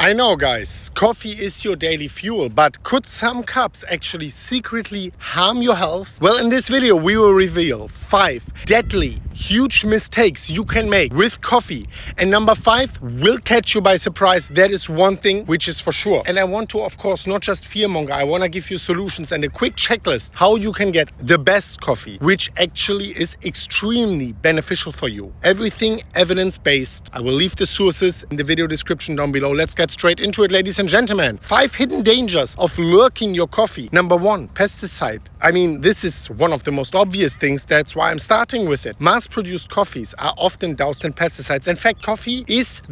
I know, guys, coffee is your daily fuel, but could some cups actually secretly harm your health? Well, in this video, we will reveal 5 deadly, huge mistakes you can make with coffee. And number 5 will catch you by surprise. That is one thing which is for sure. And I want to, of course, not just fearmonger. I want to give you solutions and a quick checklist how you can get the best coffee, which actually is extremely beneficial for you. Everything evidence-based. I will leave the sources in the video description down below. Let's get straight into it, ladies and gentlemen. 5 hidden dangers of lurking your coffee. Number 1, pesticide. I mean, this is one of the most obvious things. That's why I'm starting with it. Mass-produced coffees are often doused in pesticides. In fact, coffee is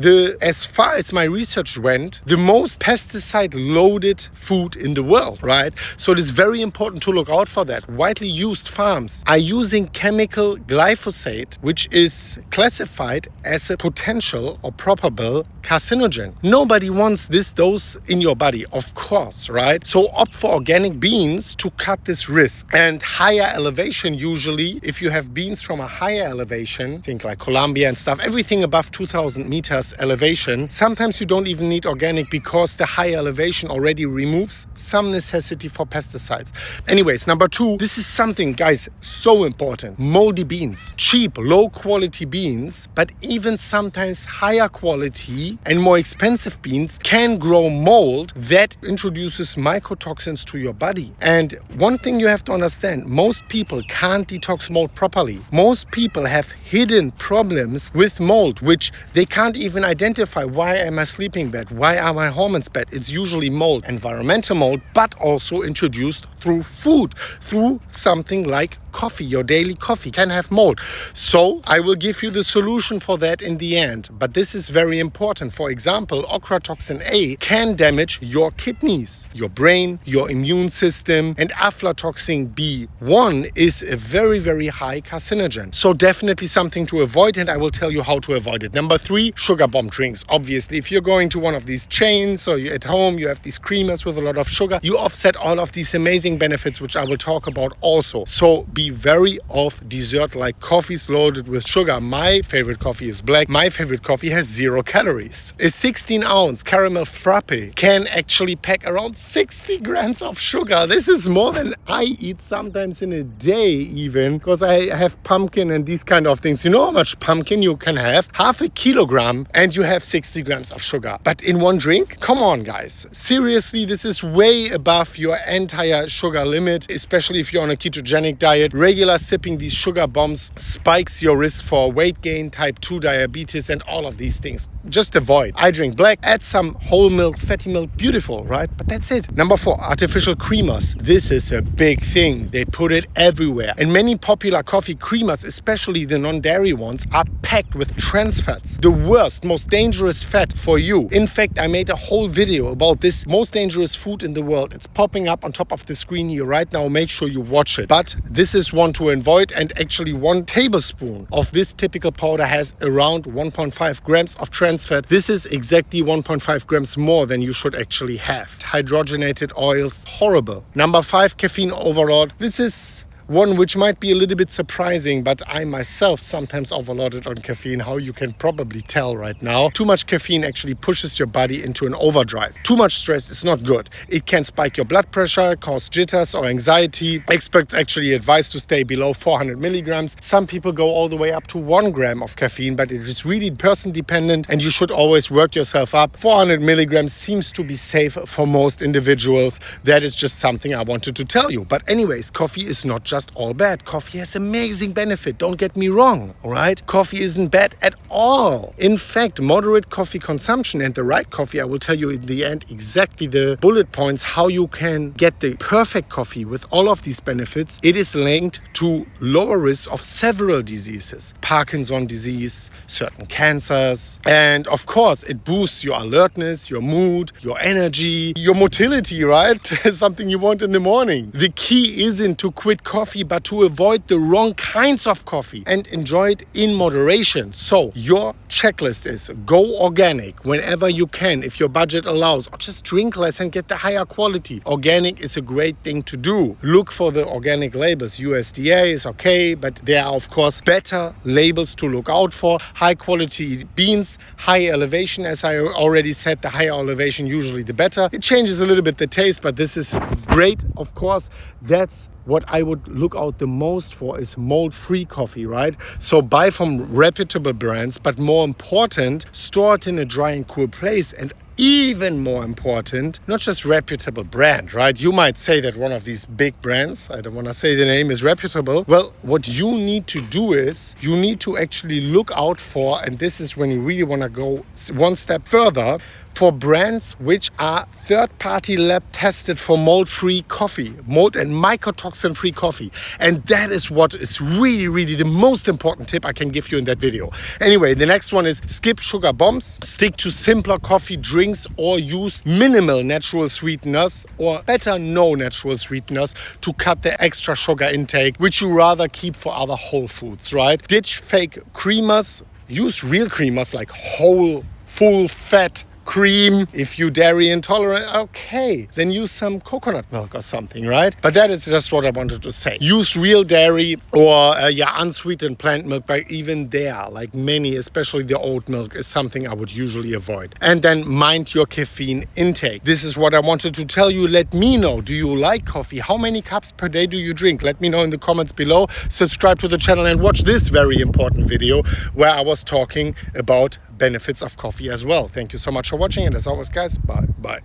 as far as my research went, the most pesticide-loaded food in the world, right? So it is very important to look out for that. Widely used farms are using chemical glyphosate, which is classified as a potential or probable carcinogen. Nobody wants this dose in your body, of course, right? So opt for organic beans to cut this risk. And higher elevation, usually, if you have beans from a higher elevation, think like Colombia and stuff, everything above 2000 meters elevation, sometimes you don't even need organic because the high elevation already removes some necessity for pesticides. Anyways, number 2, this is something, guys, so important. Moldy beans. Cheap, low quality beans, but even sometimes higher quality and more expensive beans can grow mold that introduces mycotoxins to your body. And one thing you have to understand, most people can't detox mold properly. Most people have hidden problems with mold, which they can't even identify. Why am I sleeping bad? Why are my hormones bad? It's usually mold, environmental mold, but also introduced through food, through something like coffee. Your daily coffee can have mold. So I will give you the solution for that in the end. But this is very important. For example, Ochratoxin A can damage your kidneys, your brain, your immune system, and Aflatoxin B1 is a very, very high carcinogen. So definitely something to avoid, and I will tell you how to avoid it. Number 3, sugar bomb drinks. Obviously, if you're going to one of these chains or you're at home, you have these creamers with a lot of sugar, you offset all of these amazing benefits, which I will talk about also. So be very off dessert like coffees loaded with sugar. My favorite coffee is black. My favorite coffee has 0 calories. A 16-ounce caramel frappe can actually pack around 60 grams of sugar. This is more than I eat sometimes in a day even, because I have pumpkin and these kind of things. You know how much pumpkin you can have? Half a kilogram and you have 60 grams of sugar. But in one drink? Come on, guys. Seriously, this is way above your entire sugar limit, especially if you're on a ketogenic diet. Regular sipping these sugar bombs spikes your risk for weight gain, type 2 diabetes, and all of these things. Just avoid. I drink black, add some whole milk, fatty milk, beautiful, right? But that's it. Number 4, artificial creamers. This is a big thing. They put it everywhere. And many popular coffee creamers, especially the non-dairy ones, are packed with trans fats. The worst, most dangerous fat for you. In fact, I made a whole video about this most dangerous food in the world. It's popping up on top of the screen here right now. Make sure you watch it. But this is one to avoid, and actually 1 tablespoon of this typical powder has around 1.5 grams of trans fat. This is exactly 1.5 grams more than you should actually have. Hydrogenated oils, horrible. Number 5, caffeine overload. This is one which might be a little bit surprising, but I myself sometimes overloaded on caffeine, how you can probably tell right now. Too much caffeine actually pushes your body into an overdrive. Too much stress is not good. It can spike your blood pressure, cause jitters or anxiety. Experts actually advise to stay below 400 milligrams. Some people go all the way up to 1 gram of caffeine, but it is really person dependent and you should always work yourself up. 400 milligrams seems to be safe for most individuals. That is just something I wanted to tell you. But anyways, coffee is not just all bad. Coffee has amazing benefit. Don't get me wrong, all right? Coffee isn't bad at all. In fact, moderate coffee consumption and the right coffee, I will tell you in the end exactly the bullet points how you can get the perfect coffee with all of these benefits. It is linked to lower risk of several diseases. Parkinson's disease, certain cancers, and of course it boosts your alertness, your mood, your energy, your motility, right? Something you want in the morning. The key isn't to quit coffee coffee, but to avoid the wrong kinds of coffee and enjoy it in moderation. So your checklist is go organic whenever you can, if your budget allows, or just drink less and get the higher quality. Organic is a great thing to do. Look for the organic labels. USDA is okay, but there are of course better labels to look out for. High quality beans, high elevation, as I already said, the higher elevation usually the better. It changes a little bit the taste, but this is great. Of course, that's what I would look out the most for is mold-free coffee, right? So buy from reputable brands, but more important, store it in a dry and cool place. And even more important, not just reputable brand, right? You might say that one of these big brands, I don't want to say the name, is reputable. Well, what you need to do is you need to actually look out for, and this is when you really want to go one step further, for brands which are third-party lab tested for mold-free coffee, mold and mycotoxin-free coffee. And that is what is really, really the most important tip I can give you in that video. Anyway, the next one is skip sugar bombs, stick to simpler coffee drinks, or use minimal natural sweeteners, or better, no natural sweeteners, to cut the extra sugar intake, which you rather keep for other whole foods, right? Ditch fake creamers, use real creamers like whole, full fat cream. If you dairy intolerant, okay, then use some coconut milk or something, right? But that is just what I wanted to say. Use real dairy or unsweetened plant milk, but even there, like many, especially the oat milk, is something I would usually avoid. And then mind your caffeine intake. This is what I wanted to tell you. Let me know, do you like coffee? How many cups per day do you drink? Let me know in the comments below. Subscribe to the channel and watch this very important video where I was talking about benefits of coffee as well. Thank you so much for watching, and as always, guys, bye.